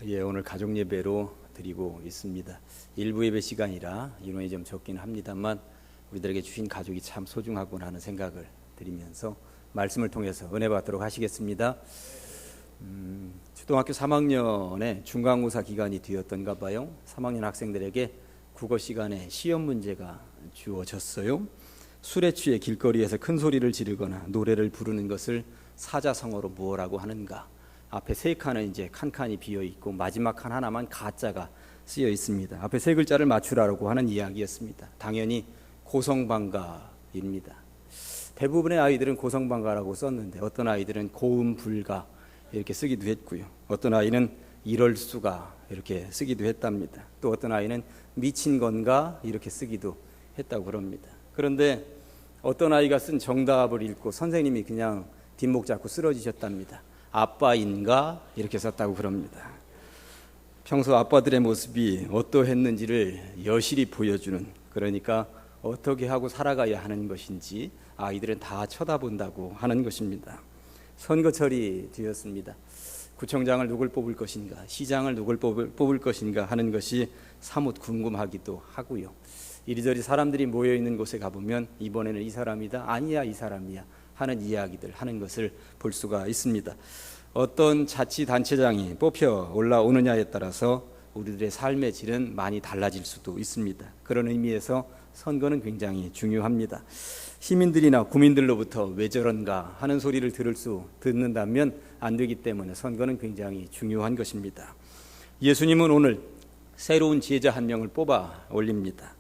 오늘 가족 예배로 드리고 있습니다. 일부 예배 시간이라 인원이 좀 적긴 합니다만 우리들에게 주신 가족이 참 소중하구나 하는 생각을 드리면서 말씀을 통해서 은혜 받도록 하시겠습니다. 초등학교 3학년에 중간고사 기간이 되었던가 봐요. 3학년 학생들에게 국어 시간에 시험 문제가 주어졌어요. 술에 취해 길거리에서 큰 소리를 지르거나 노래를 부르는 것을 사자성어로 무엇라고 하는가? 앞에 세 칸은 이제 칸칸이 비어 있고 마지막 칸 하나만 가짜가 쓰여 있습니다. 앞에 세 글자를 맞추라고 하는 이야기였습니다. 당연히 고성방가입니다. 대부분의 아이들은 고성방가라고 썼는데 어떤 아이들은 고음불가 이렇게 쓰기도 했고요. 어떤 아이는 이럴 수가 이렇게 쓰기도 했답니다. 또 어떤 아이는 미친 건가 이렇게 쓰기도 했다고 그럽니다. 그런데 어떤 아이가 쓴 정답을 읽고 선생님이 그냥 뒷목 잡고 쓰러지셨답니다. 아빠인가 이렇게 썼다고 그럽니다. 평소 아빠들의 모습이 어떠했는지를 여실히 보여주는, 그러니까 어떻게 하고 살아가야 하는 것인지 아이들은 다 쳐다본다고 하는 것입니다. 선거철이 되었습니다. 구청장을 누굴 뽑을 것인가, 시장을 누굴 뽑을 것인가 하는 것이 사뭇 궁금하기도 하고요. 이리저리 사람들이 모여있는 곳에 가보면 이번에는 이 사람이다, 아니야 이 사람이야 하는 이야기들 하는 것을 볼 수가 있습니다. 어떤 자치단체장이 뽑혀 올라오느냐에 따라서 우리들의 삶의 질은 많이 달라질 수도 있습니다. 그런 의미에서 선거는 굉장히 중요합니다. 시민들이나 국민들로부터 왜 저런가 하는 소리를 듣는다면 안 되기 때문에 선거는 굉장히 중요한 것입니다. 예수님은 오늘 새로운 제자 한 명을 뽑아 올립니다.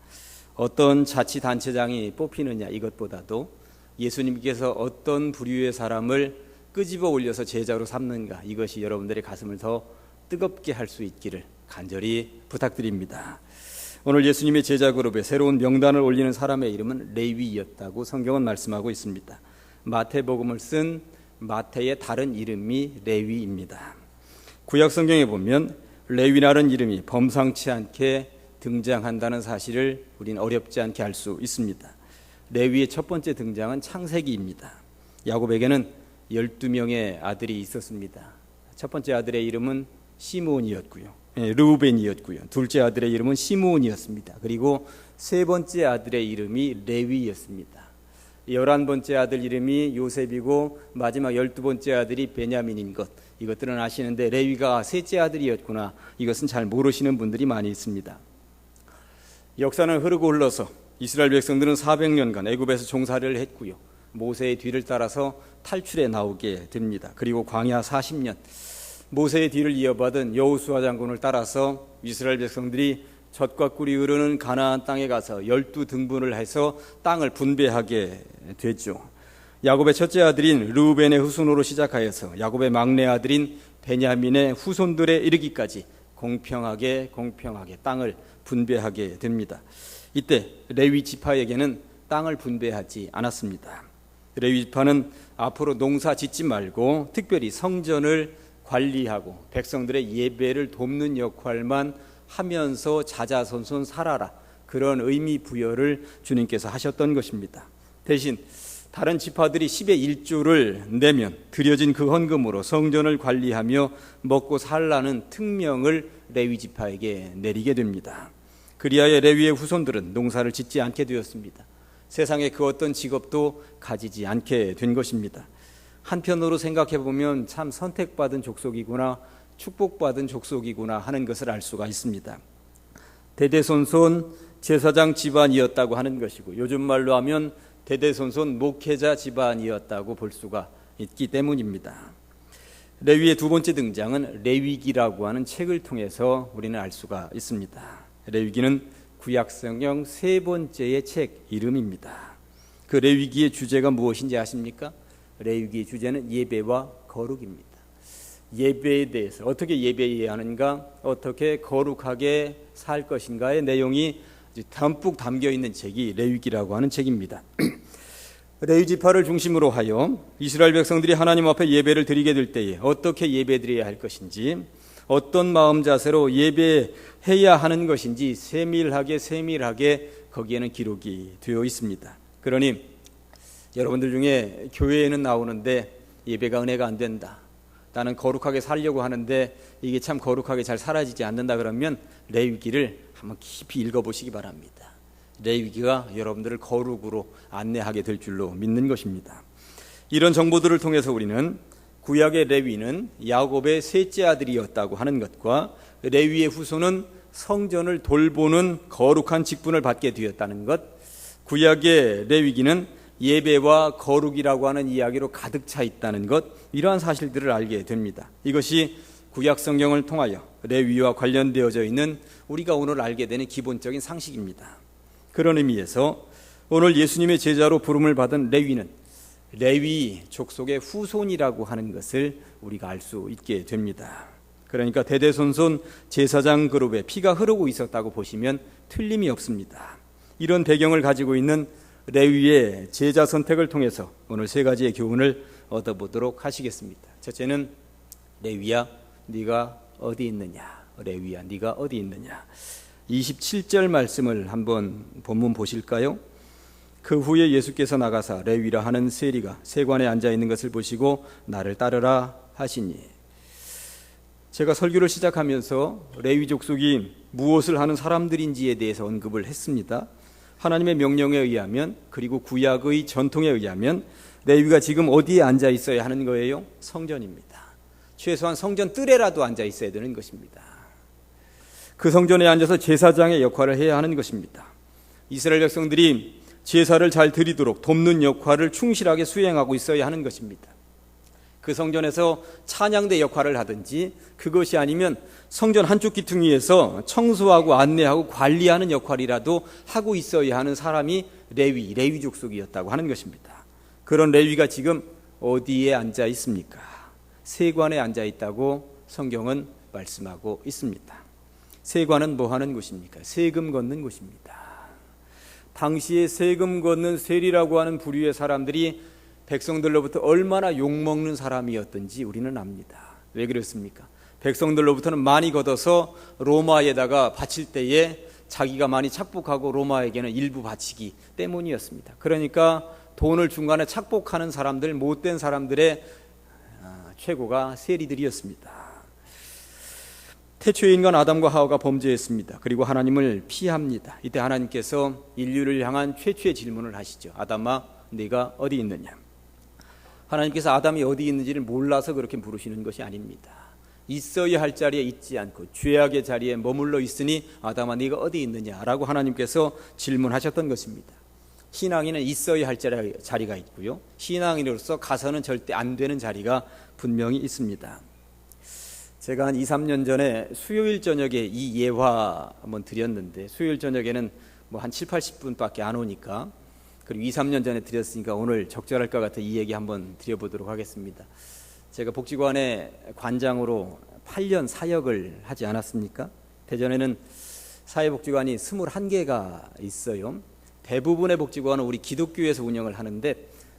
어떤 자치단체장이 뽑히느냐 이것보다도 예수님께서 어떤 부류의 사람을 끄집어 올려서 제자로 삼는가, 이것이 여러분들의 가슴을 더 뜨겁게 할 수 있기를 간절히 부탁드립니다. 오늘 예수님의 제자 그룹에 새로운 명단을 올리는 사람의 이름은 레위였다고 성경은 말씀하고 있습니다. 마태복음을 쓴 마태의 다른 이름이 레위입니다. 구약 성경에 보면 레위라는 이름이 범상치 않게 등장한다는 사실을 우리는 어렵지 않게 알 수 있습니다. 레위의 첫 번째 등장은 창세기입니다. 야곱에게는 12명의 아들이 있었습니다. 첫 번째 아들의 이름은 시므온이었고요. 르우벤이었고요. 둘째 아들의 이름은 시므온이었습니다. 그리고 세 번째 아들의 이름이 레위였습니다. 11번째 아들 이름이 요셉이고 마지막 12번째 아들이 베냐민인 것, 이것들은 아시는데 레위가 셋째 아들이었구나, 이것은 잘 모르시는 분들이 많이 있습니다. 역사는 흐르고 흘러서 이스라엘 백성들은 400년간 애굽에서 종살이를 했고요. 모세의 뒤를 따라서 탈출해 나오게 됩니다. 그리고 광야 40년 모세의 뒤를 이어받은 여호수아 장군을 따라서 이스라엘 백성들이 젖과 꿀이 흐르는 가나안 땅에 가서 12등분을 해서 땅을 분배하게 되죠. 야곱의 첫째 아들인 르우벤의 후손으로 시작하여서 야곱의 막내 아들인 베냐민의 후손들에 이르기까지 공평하게 땅을 분배하게 됩니다. 이때 레위 지파에게는 땅을 분배하지 않았습니다. 레위 지파는 앞으로 농사 짓지 말고 특별히 성전을 관리하고 백성들의 예배를 돕는 역할만 하면서 자자손손 살아라, 그런 의미 부여를 주님께서 하셨던 것입니다. 대신 다른 지파들이 10의 1조를 내면 드려진 그 헌금으로 성전을 관리하며 먹고 살라는 특명을 레위 지파에게 내리게 됩니다. 그리하여 레위의 후손들은 농사를 짓지 않게 되었습니다. 세상에 그 어떤 직업도 가지지 않게 된 것입니다. 한편으로 생각해 보면 참 선택받은 족속이구나, 축복받은 족속이구나 하는 것을 알 수가 있습니다. 대대손손 제사장 집안이었다고 하는 것이고, 요즘 말로 하면 대대손손 목회자 집안이었다고 볼 수가 있기 때문입니다. 레위의 두 번째 등장은 레위기라고 하는 책을 통해서 우리는 알 수가 있습니다. 레위기는 구약성경 세 번째의 책 이름입니다. 그 레위기의 주제가 무엇인지 아십니까? 레위기의 주제는 예배와 거룩입니다. 예배에 대해서 어떻게 예배해야 하는가, 어떻게 거룩하게 살 것인가의 내용이 담뿍 담겨있는 책이 레위기라고 하는 책입니다. 레위 지파를 중심으로 하여 이스라엘 백성들이 하나님 앞에 예배를 드리게 될 때에 어떻게 예배드려야 할 것인지, 어떤 마음 자세로 예배해야 하는 것인지 세밀하게 거기에는 기록이 되어 있습니다. 그러니 여러분들 중에 교회에는 나오는데 예배가 은혜가 안 된다, 나는 거룩하게 살려고 하는데 이게 참 거룩하게 잘 사라지지 않는다 그러면 레위기를 한번 깊이 읽어보시기 바랍니다. 레위기가 여러분들을 거룩으로 안내하게 될 줄로 믿는 것입니다. 이런 정보들을 통해서 우리는 구약의 레위는 야곱의 셋째 아들이었다고 하는 것과 레위의 후손은 성전을 돌보는 거룩한 직분을 받게 되었다는 것, 구약의 레위기는 예배와 거룩이라고 하는 이야기로 가득 차 있다는 것, 이러한 사실들을 알게 됩니다. 이것이 구약 성경을 통하여 레위와 관련되어져 있는 우리가 오늘 알게 되는 기본적인 상식입니다. 그런 의미에서 오늘 예수님의 제자로 부름을 받은 레위는 레위 족속의 후손이라고 하는 것을 우리가 알 수 있게 됩니다. 그러니까 대대손손 제사장 그룹에 피가 흐르고 있었다고 보시면 틀림이 없습니다. 이런 배경을 가지고 있는 레위의 제자 선택을 통해서 오늘 세 가지의 교훈을 얻어보도록 하시겠습니다. 첫째는 레위야 네가 어디 있느냐. 레위야 네가 어디 있느냐. 27절 말씀을 한번 본문 보실까요? 그 후에 예수께서 나가사 레위라 하는 세리가 세관에 앉아 있는 것을 보시고 나를 따르라 하시니. 제가 설교를 시작하면서 레위 족속이 무엇을 하는 사람들인지에 대해서 언급을 했습니다. 하나님의 명령에 의하면, 그리고 구약의 전통에 의하면 레위가 지금 어디에 앉아 있어야 하는 거예요? 성전입니다. 최소한 성전 뜰에라도 앉아 있어야 되는 것입니다. 그 성전에 앉아서 제사장의 역할을 해야 하는 것입니다. 이스라엘 백성들이 제사를 잘 드리도록 돕는 역할을 충실하게 수행하고 있어야 하는 것입니다. 그 성전에서 찬양대 역할을 하든지, 그것이 아니면 성전 한쪽 기퉁이에서 청소하고 안내하고 관리하는 역할이라도 하고 있어야 하는 사람이 레위 족속이었다고 하는 것입니다. 그런 레위가 지금 어디에 앉아 있습니까? 세관에 앉아 있다고 성경은 말씀하고 있습니다. 세관은 뭐 하는 곳입니까? 세금 걷는 곳입니다. 당시에 세금 걷는 세리라고 하는 부류의 사람들이 백성들로부터 얼마나 욕먹는 사람이었던지 우리는 압니다. 왜 그렇습니까? 백성들로부터는 많이 걷어서 로마에다가 바칠 때에 자기가 많이 착복하고 로마에게는 일부 바치기 때문이었습니다. 그러니까 돈을 중간에 착복하는 사람들, 못된 사람들의 최고가 세리들이었습니다. 태초의 인간 아담과 하와가 범죄했습니다. 그리고 하나님을 피합니다. 이때 하나님께서 인류를 향한 최초의 질문을 하시죠. 아담아, 네가 어디 있느냐? 하나님께서 아담이 어디 있는지를 몰라서 그렇게 부르시는 것이 아닙니다. 있어야 할 자리에 있지 않고 죄악의 자리에 머물러 있으니 아담아 네가 어디 있느냐라고 하나님께서 질문하셨던 것입니다. 신앙인은 있어야 할 자리가 있고요, 신앙인으로서 가서는 절대 안 되는 자리가 분명히 있습니다. 제가 한 2, 3년 전에 수요일 저녁에 이 예화 한번 드렸는데, 수요일 저녁에는 뭐 한 7, 80분밖에 안 오니까, 그리고 2, 3년 전에 드렸으니까 오늘 적절할 것 같아 이 얘기 한번 드려보도록 하겠습니다. 제가 복지관의 관장으로 8년 사역을 하지 않았습니까? 대전에는 사회복지관이 21개가 있어요. 대부분의 복지관은 우리 기독교에서 운영을 하는데,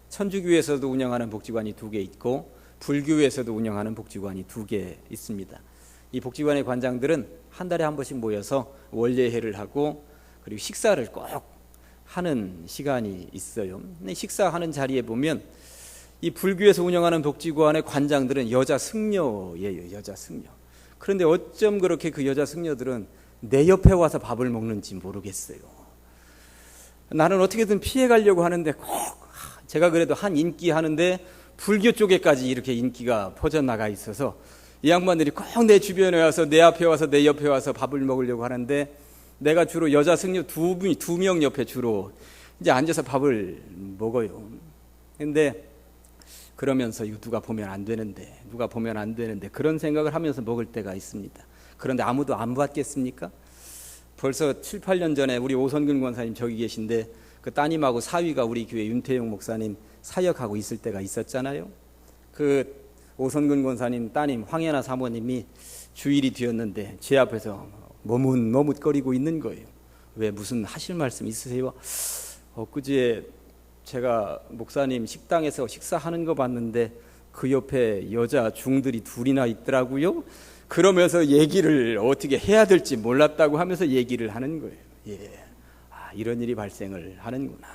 천주교에서도 운영하는 복지관이 2개 있고 불교에서도 운영하는 복지관이 2개 있습니다. 이 복지관의 관장들은 한 달에 한 번씩 모여서 원례회를 하고, 그리고 식사를 꼭 하는 시간이 있어요. 근데 식사하는 자리에 보면 이 불교에서 운영하는 복지관의 관장들은 여자 승려예요. 여자 승려. 그런데 어쩜 그렇게 그 여자 승려들은 내 옆에 와서 밥을 먹는지 모르겠어요. 나는 어떻게든 피해가려고 하는데 꼭 제가 그래도 한 인기 하는데 불교 쪽에까지 이렇게 인기가 퍼져나가 있어서 이 양반들이 꼭 내 주변에 와서 내 앞에 와서 내 옆에 와서 밥을 먹으려고 하는데, 내가 주로 여자 승려 2명 옆에 주로 이제 앉아서 밥을 먹어요. 근데 그러면서 이거 누가 보면 안 되는데 그런 생각을 하면서 먹을 때가 있습니다. 그런데 아무도 안 받겠습니까? 벌써 7, 8년 전에 우리 오선근 권사님 저기 계신데, 그 따님하고 사위가 우리 교회 윤태용 목사님 사역하고 있을 때가 있었잖아요. 그 오선근 권사님 따님 황현아 사모님이 주일이 되었는데 제 앞에서 머뭇머뭇거리고 있는 거예요. 왜, 무슨 하실 말씀 있으세요? 엊그제 제가 목사님 식당에서 식사하는 거 봤는데 그 옆에 여자 중들이 2이나 있더라고요. 그러면서 얘기를 어떻게 해야 될지 몰랐다고 하면서 얘기를 하는 거예요. 이런 일이 발생을 하는구나.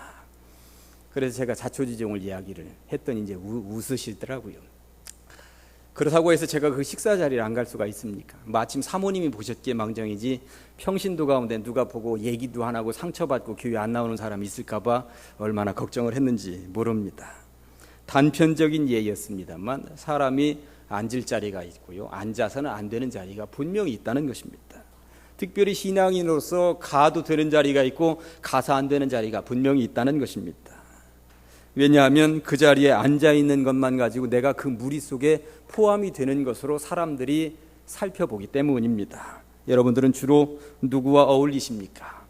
그래서 제가 자초지종을 이야기를 했더니 이제 웃으시더라고요. 그렇다고 해서 제가 그 식사 자리를 안 갈 수가 있습니까? 마침 사모님이 보셨기에 망정이지 평신도 가운데 누가 보고 얘기도 안 하고 상처받고 교회 안 나오는 사람이 있을까 봐 얼마나 걱정을 했는지 모릅니다. 단편적인 예였습니다만 사람이 앉을 자리가 있고요, 앉아서는 안 되는 자리가 분명히 있다는 것입니다. 특별히 신앙인으로서 가도 되는 자리가 있고 가서 안 되는 자리가 분명히 있다는 것입니다. 왜냐하면 그 자리에 앉아있는 것만 가지고 내가 그 무리 속에 포함이 되는 것으로 사람들이 살펴보기 때문입니다. 여러분들은 주로 누구와 어울리십니까?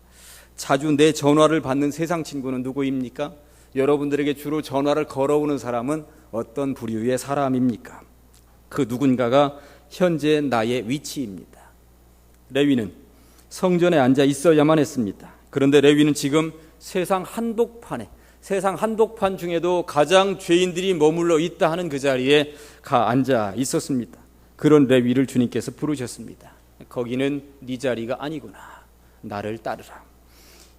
자주 내 전화를 받는 세상 친구는 누구입니까? 여러분들에게 주로 전화를 걸어오는 사람은 어떤 부류의 사람입니까? 그 누군가가 현재 나의 위치입니다. 레위는 성전에 앉아 있어야만 했습니다. 그런데 레위는 지금 세상 한복판 중에도 가장 죄인들이 머물러 있다 하는 그 자리에 가 앉아 있었습니다. 그런 레위를 주님께서 부르셨습니다. 거기는 네 자리가 아니구나. 나를 따르라.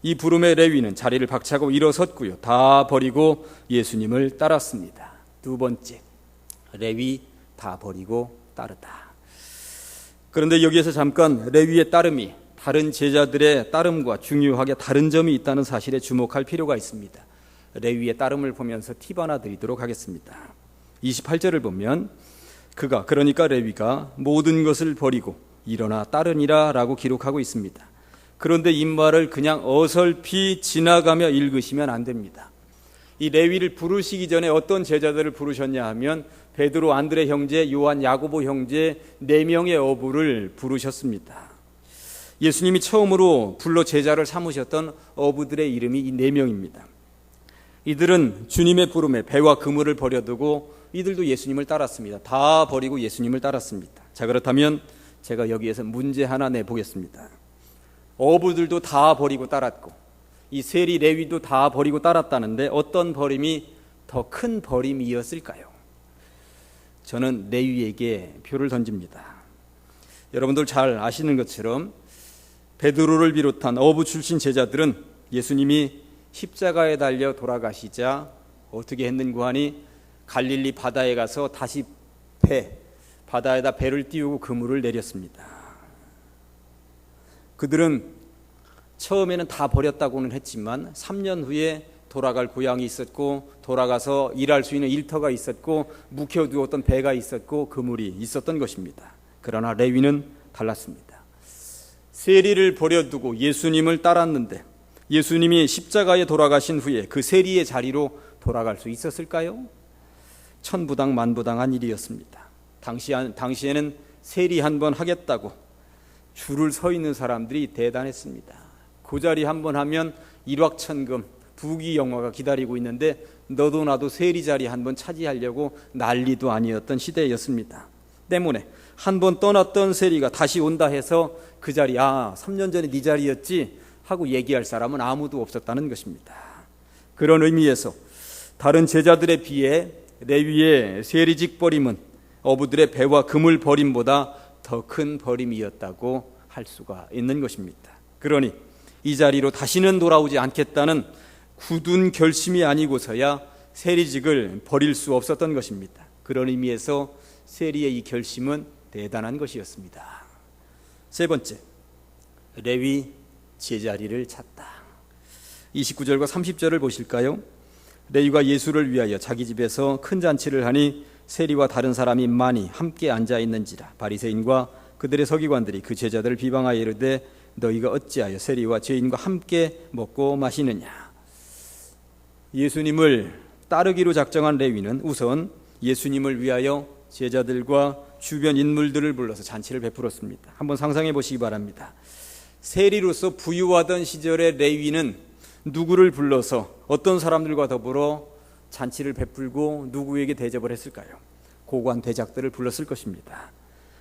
이 부름의 레위는 자리를 박차고 일어섰고요. 다 버리고 예수님을 따랐습니다. 두 번째, 레위 다 버리고 따르다. 그런데 여기에서 잠깐 레위의 따름이 다른 제자들의 따름과 중요하게 다른 점이 있다는 사실에 주목할 필요가 있습니다. 레위의 따름을 보면서 팁 하나 드리도록 하겠습니다. 28절을 보면 그러니까 레위가 모든 것을 버리고 일어나 따르니라 라고 기록하고 있습니다. 그런데 이 말을 그냥 어설피 지나가며 읽으시면 안 됩니다. 이 레위를 부르시기 전에 어떤 제자들을 부르셨냐 하면 베드로, 안드레 형제, 요한, 야고보 형제 4명의 어부를 부르셨습니다. 예수님이 처음으로 불러 제자를 삼으셨던 어부들의 이름이 이 4명입니다. 이들은 주님의 부름에 배와 그물을 버려두고 이들도 예수님을 따랐습니다. 다 버리고 예수님을 따랐습니다. 자, 그렇다면 제가 여기에서 문제 하나 내보겠습니다. 어부들도 다 버리고 따랐고 이 세리 레위도 다 버리고 따랐다는데 어떤 버림이 더 큰 버림이었을까요? 저는 레위에게 표를 던집니다. 여러분들 잘 아시는 것처럼 베드로를 비롯한 어부 출신 제자들은 예수님이 십자가에 달려 돌아가시자 어떻게 했는고 하니 갈릴리 바다에 가서 다시 바다에다 배를 띄우고 그물을 내렸습니다. 그들은 처음에는 다 버렸다고는 했지만 3년 후에 돌아갈 고향이 있었고 돌아가서 일할 수 있는 일터가 있었고 묵혀두었던 배가 있었고 그물이 있었던 것입니다. 그러나 레위는 달랐습니다. 세리를 버려두고 예수님을 따랐는데 예수님이 십자가에 돌아가신 후에 그 세리의 자리로 돌아갈 수 있었을까요? 천부당 만부당한 일이었습니다. 당시에는 세리 한 번 하겠다고 줄을 서 있는 사람들이 대단했습니다. 그 자리 한 번 하면 일확천금, 부귀영화가 기다리고 있는데 너도 나도 세리 자리 한 번 차지하려고 난리도 아니었던 시대였습니다. 때문에 한 번 떠났던 세리가 다시 온다 해서 그 자리, 3년 전에 네 자리였지 하고 얘기할 사람은 아무도 없었다는 것입니다. 그런 의미에서 다른 제자들에 비해 레위의 세리직 버림은 어부들의 배와 그물 버림보다 더 큰 버림이었다고 할 수가 있는 것입니다. 그러니 이 자리로 다시는 돌아오지 않겠다는 굳은 결심이 아니고서야 세리직을 버릴 수 없었던 것입니다. 그런 의미에서 세리의 이 결심은 대단한 것이었습니다. 세 번째, 레위 제자리를 찾다. 29절과 30절을 보실까요? 레위가 예수를 위하여 자기 집에서 큰 잔치를 하니 세리와 다른 사람이 많이 함께 앉아있는지라. 바리새인과 그들의 서기관들이 그 제자들을 비방하여 이르되 너희가 어찌하여 세리와 죄인과 함께 먹고 마시느냐. 예수님을 따르기로 작정한 레위는 우선 예수님을 위하여 제자들과 주변 인물들을 불러서 잔치를 베풀었습니다. 한번 상상해 보시기 바랍니다. 세리로서 부유하던 시절의 레위는 누구를 불러서 어떤 사람들과 더불어 잔치를 베풀고 누구에게 대접을 했을까요? 고관 대작들을 불렀을 것입니다.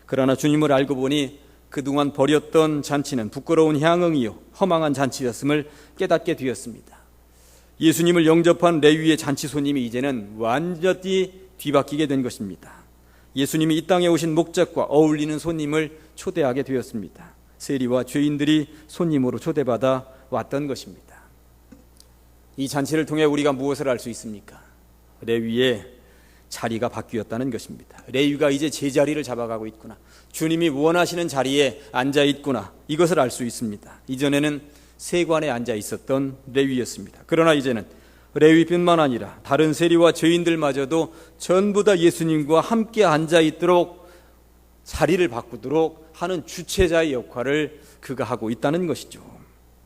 그러나 주님을 알고 보니 그동안 벌였던 잔치는 부끄러운 향응이요 허망한 잔치였음을 깨닫게 되었습니다. 예수님을 영접한 레위의 잔치 손님이 이제는 완전히 뒤바뀌게 된 것입니다. 예수님이 이 땅에 오신 목적과 어울리는 손님을 초대하게 되었습니다. 세리와 죄인들이 손님으로 초대받아 왔던 것입니다. 이 잔치를 통해 우리가 무엇을 알 수 있습니까? 레위의 자리가 바뀌었다는 것입니다. 레위가 이제 제자리를 잡아가고 있구나, 주님이 원하시는 자리에 앉아 있구나, 이것을 알 수 있습니다. 이전에는 세관에 앉아 있었던 레위였습니다. 그러나 이제는 레위뿐만 아니라 다른 세리와 죄인들마저도 전부 다 예수님과 함께 앉아 있도록 자리를 바꾸도록 하는 주체자의 역할을 그가 하고 있다는 것이죠.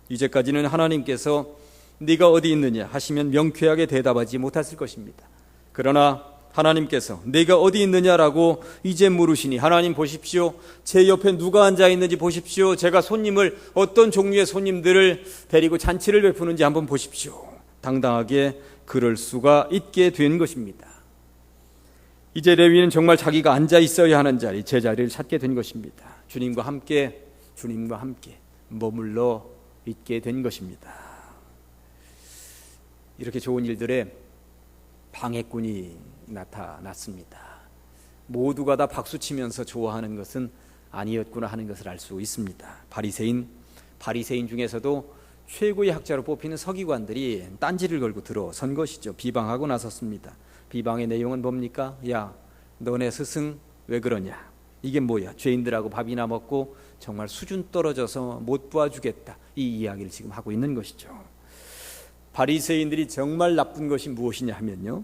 이제까지는 하나님께서 네가 어디 있느냐 하시면 명쾌하게 대답하지 못했을 것입니다. 그러나 하나님께서 네가 어디 있느냐라고 이제 물으시니, 하나님 보십시오, 제 옆에 누가 앉아 있는지 보십시오, 제가 어떤 종류의 손님들을 데리고 잔치를 베푸는지 한번 보십시오, 당당하게 그럴 수가 있게 된 것입니다. 이제 레위는 정말 자기가 앉아 있어야 하는 자리, 제자리를 찾게 된 것입니다. 주님과 함께 머물러 있게 된 것입니다. 이렇게 좋은 일들에 방해꾼이 나타났습니다. 모두가 다 박수치면서 좋아하는 것은 아니었구나 하는 것을 알 수 있습니다. 바리새인 중에서도 최고의 학자로 뽑히는 서기관들이 딴지를 걸고 들어선 것이죠. 비방하고 나섰습니다. 비방의 내용은 뭡니까? 야, 너네 스승 왜 그러냐? 이게 뭐야? 죄인들하고 밥이나 먹고 정말 수준 떨어져서 못 도와주겠다, 이 이야기를 지금 하고 있는 것이죠. 바리새인들이 정말 나쁜 것이 무엇이냐 하면요,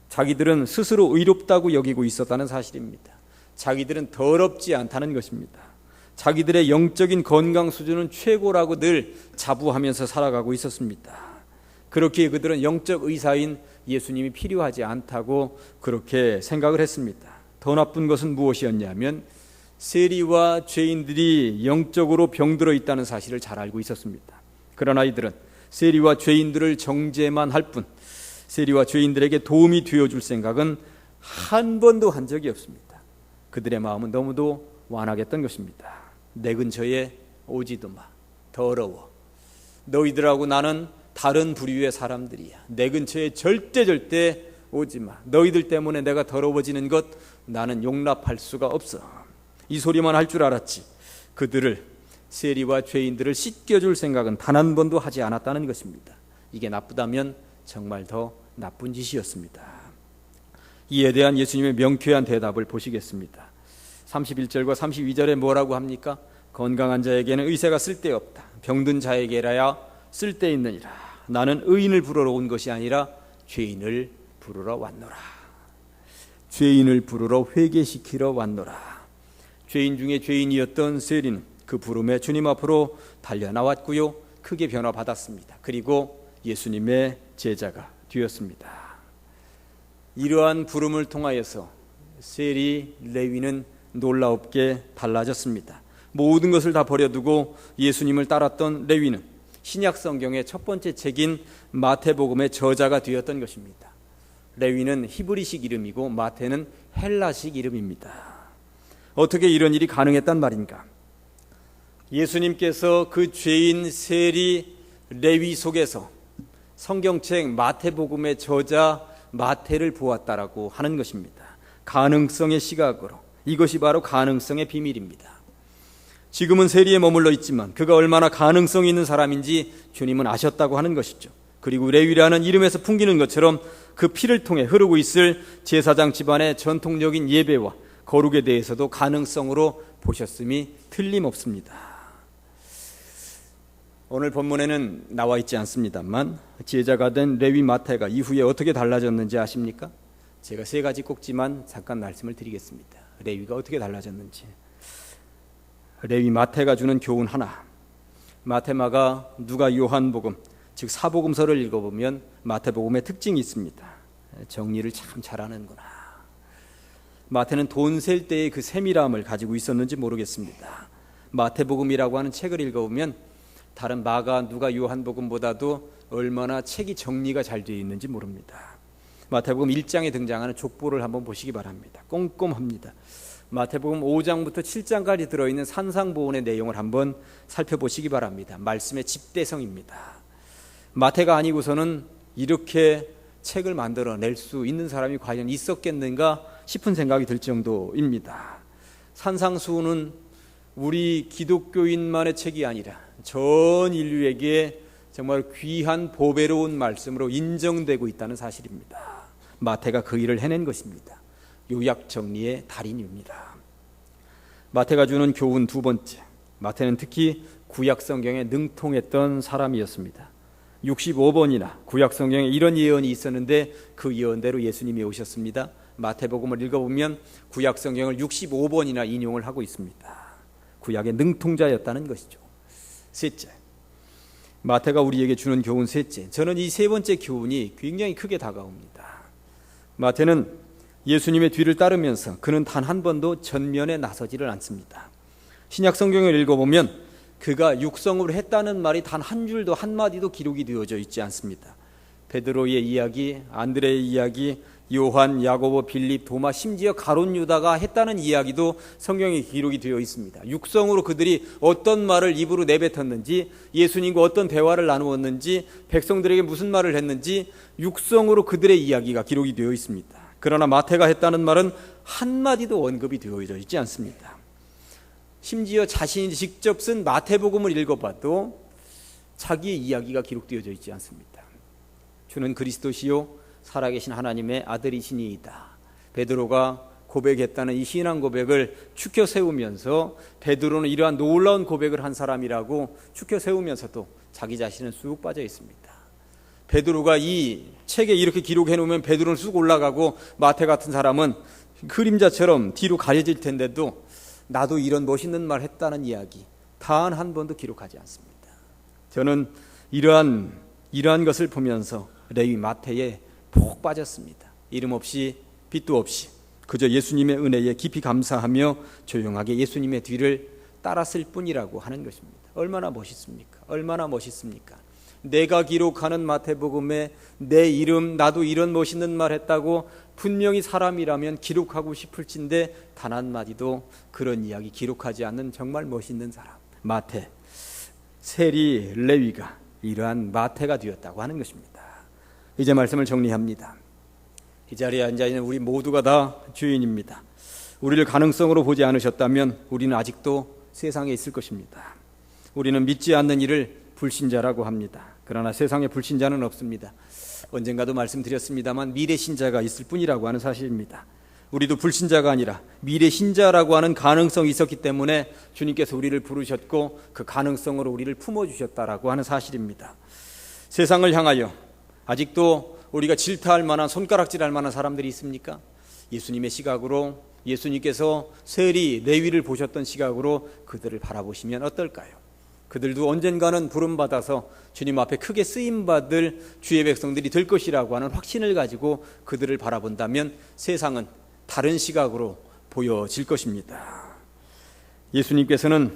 자기들은 스스로 의롭다고 여기고 있었다는 사실입니다. 자기들은 더럽지 않다는 것입니다. 자기들의 영적인 건강 수준은 최고라고 늘 자부하면서 살아가고 있었습니다. 그렇기에 그들은 영적 의사인 예수님이 필요하지 않다고 그렇게 생각을 했습니다. 더 나쁜 것은 무엇이었냐면 세리와 죄인들이 영적으로 병들어 있다는 사실을 잘 알고 있었습니다. 그러나 이들은 세리와 죄인들을 정죄만 할 뿐, 세리와 죄인들에게 도움이 되어줄 생각은 한 번도 한 적이 없습니다. 그들의 마음은 너무도 완악했던 것입니다. 내 근처에 오지도 마, 더러워. 너희들하고 나는 다른 부류의 사람들이야. 내 근처에 절대 오지 마. 너희들 때문에 내가 더러워지는 것 나는 용납할 수가 없어. 이 소리만 할 줄 알았지, 그들을, 세리와 죄인들을 씻겨줄 생각은 단 한 번도 하지 않았다는 것입니다. 이게 나쁘다면 정말 더 나쁜 짓이었습니다. 이에 대한 예수님의 명쾌한 대답을 보시겠습니다. 31절과 32절에 뭐라고 합니까? 건강한 자에게는 의사가 쓸데없다. 병든 자에게라야 쓸데있느니라. 나는 의인을 부르러 온 것이 아니라 죄인을 부르러 왔노라. 죄인을 부르러 회개시키러 왔노라. 죄인 중에 죄인이었던 세리는 그 부름에 주님 앞으로 달려나왔고요, 크게 변화받았습니다. 그리고 예수님의 제자가 되었습니다. 이러한 부름을 통하여서 세리, 레위는 놀라웁게 달라졌습니다. 모든 것을 다 버려두고 예수님을 따랐던 레위는 신약 성경의 첫 번째 책인 마태복음의 저자가 되었던 것입니다. 레위는 히브리식 이름이고 마태는 헬라식 이름입니다. 어떻게 이런 일이 가능했단 말인가? 예수님께서 그 죄인 세리, 레위 속에서 성경책 마태복음의 저자 마태를 보았다라고 하는 것입니다. 가능성의 시각으로. 이것이 바로 가능성의 비밀입니다. 지금은 세리에 머물러 있지만 그가 얼마나 가능성이 있는 사람인지 주님은 아셨다고 하는 것이죠. 그리고 레위라는 이름에서 풍기는 것처럼 그 피를 통해 흐르고 있을 제사장 집안의 전통적인 예배와 거룩에 대해서도 가능성으로 보셨음이 틀림없습니다. 오늘 본문에는 나와 있지 않습니다만 제자가 된 레위 마태가 이후에 어떻게 달라졌는지 아십니까? 제가 세 가지 꼭지만 잠깐 말씀을 드리겠습니다. 레위가 어떻게 달라졌는지. 레위 마태가 주는 교훈 하나. 마테마가, 누가, 요한복음, 즉 사복음서를 읽어보면 마태복음의 특징이 있습니다. 정리를 참 잘하는구나. 마태는 돈 셀 때의 그 세밀함을 가지고 있었는지 모르겠습니다. 마태복음이라고 하는 책을 읽어보면 다른 마가, 누가, 요한복음보다도 얼마나 책이 정리가 잘 되어 있는지 모릅니다. 마태복음 1장에 등장하는 족보를 한번 보시기 바랍니다. 꼼꼼합니다. 마태복음 5장부터 7장까지 들어있는 산상보훈의 내용을 한번 살펴보시기 바랍니다. 말씀의 집대성입니다. 마태가 아니고서는 이렇게 책을 만들어낼 수 있는 사람이 과연 있었겠는가 싶은 생각이 들 정도입니다. 산상수훈은 우리 기독교인만의 책이 아니라 전 인류에게 정말 귀한 보배로운 말씀으로 인정되고 있다는 사실입니다. 마태가 그 일을 해낸 것입니다. 요약 정리의 달인입니다. 마태가 주는 교훈 두 번째, 마태는 특히 구약 성경에 능통했던 사람이었습니다. 65번이나 구약 성경에 이런 예언이 있었는데 그 예언대로 예수님이 오셨습니다. 마태복음을 읽어보면 구약 성경을 65번이나 인용을 하고 있습니다. 구약의 능통자였다는 것이죠. 셋째, 마태가 우리에게 주는 교훈 셋째, 저는 이 세 번째 교훈이 굉장히 크게 다가옵니다. 마태는 예수님의 뒤를 따르면서 그는 단 한 번도 전면에 나서지를 않습니다. 신약 성경을 읽어보면 그가 육성으로 했다는 말이 단 한 줄도 한마디도 기록이 되어져 있지 않습니다. 베드로의 이야기, 안드레의 이야기, 요한, 야고보, 빌립, 도마, 심지어 가룟 유다가 했다는 이야기도 성경에 기록이 되어 있습니다. 육성으로 그들이 어떤 말을 입으로 내뱉었는지, 예수님과 어떤 대화를 나누었는지, 백성들에게 무슨 말을 했는지 육성으로 그들의 이야기가 기록이 되어 있습니다. 그러나 마태가 했다는 말은 한마디도 언급이 되어져 있지 않습니다. 심지어 자신이 직접 쓴 마태복음을 읽어봐도 자기의 이야기가 기록되어져 있지 않습니다. 주는 그리스도시요 살아계신 하나님의 아들이시니이다. 베드로가 고백했다는 이 신앙 고백을 추켜 세우면서 베드로는 이러한 놀라운 고백을 한 사람이라고 추켜 세우면서도 자기 자신은 쑥 빠져 있습니다. 베드로가 이 책에 이렇게 기록해 놓으면 베드로는 쑥 올라가고 마태 같은 사람은 그림자처럼 뒤로 가려질 텐데도 나도 이런 멋있는 말 했다는 이야기 단 한 번도 기록하지 않습니다. 저는 이러한 것을 보면서 레위 마태에 푹 빠졌습니다. 이름 없이 빛도 없이 그저 예수님의 은혜에 깊이 감사하며 조용하게 예수님의 뒤를 따랐을 뿐이라고 하는 것입니다. 얼마나 멋있습니까? 얼마나 멋있습니까? 내가 기록하는 마태복음에 내 이름, 나도 이런 멋있는 말 했다고 분명히 사람이라면 기록하고 싶을진데 단 한마디도 그런 이야기 기록하지 않는 정말 멋있는 사람, 마태, 세리, 레위가 이러한 마태가 되었다고 하는 것입니다. 이제 말씀을 정리합니다. 이 자리에 앉아있는 우리 모두가 다 죄인입니다. 우리를 가능성으로 보지 않으셨다면 우리는 아직도 세상에 있을 것입니다. 우리는 믿지 않는 이를 불신자라고 합니다. 그러나 세상에 불신자는 없습니다. 언젠가도 말씀드렸습니다만 미래신자가 있을 뿐이라고 하는 사실입니다. 우리도 불신자가 아니라 미래신자라고 하는 가능성이 있었기 때문에 주님께서 우리를 부르셨고 그 가능성으로 우리를 품어주셨다라고 하는 사실입니다. 세상을 향하여 아직도 우리가 질타할 만한, 손가락질할 만한 사람들이 있습니까? 예수님의 시각으로, 예수님께서 세리, 레위를 보셨던 시각으로 그들을 바라보시면 어떨까요? 그들도 언젠가는 부름받아서 주님 앞에 크게 쓰임받을 주의 백성들이 될 것이라고 하는 확신을 가지고 그들을 바라본다면 세상은 다른 시각으로 보여질 것입니다. 예수님께서는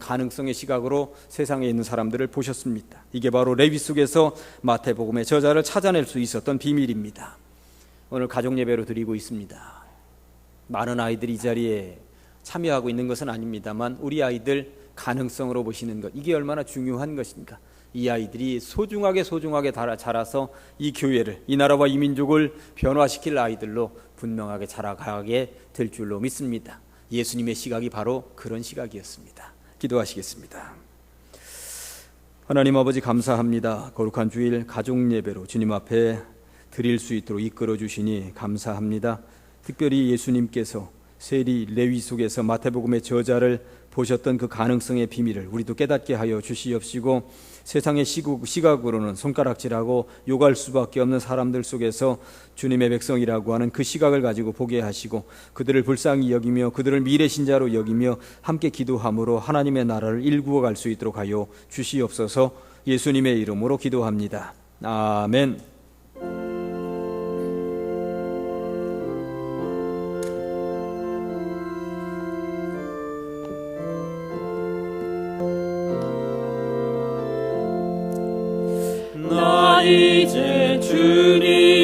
가능성의 시각으로 세상에 있는 사람들을 보셨습니다. 이게 바로 레위 속에서 마태복음의 저자를 찾아낼 수 있었던 비밀입니다. 오늘 가족 예배로 드리고 있습니다. 많은 아이들이 이 자리에 참여하고 있는 것은 아닙니다만 우리 아이들 가능성으로 보시는 것, 이게 얼마나 중요한 것인가. 이 아이들이 소중하게 자라서 이 교회를, 이 나라와 이 민족을 변화시킬 아이들로 분명하게 자라가게 될 줄로 믿습니다. 예수님의 시각이 바로 그런 시각이었습니다. 기도하시겠습니다. 하나님 아버지 감사합니다. 거룩한 주일 가족 예배로 주님 앞에 드릴 수 있도록 이끌어 주시니 감사합니다. 특별히 예수님께서 세리 레위 속에서 마태복음의 저자를 보셨던 그 가능성의 비밀을 우리도 깨닫게 하여 주시옵시고 세상의 시각으로는 손가락질하고 욕할 수밖에 없는 사람들 속에서 주님의 백성이라고 하는 그 시각을 가지고 보게 하시고 그들을 불쌍히 여기며 그들을 미래신자로 여기며 함께 기도함으로 하나님의 나라를 일구어 갈 수 있도록 하여 주시옵소서. 예수님의 이름으로 기도합니다. 아멘. 이제 주님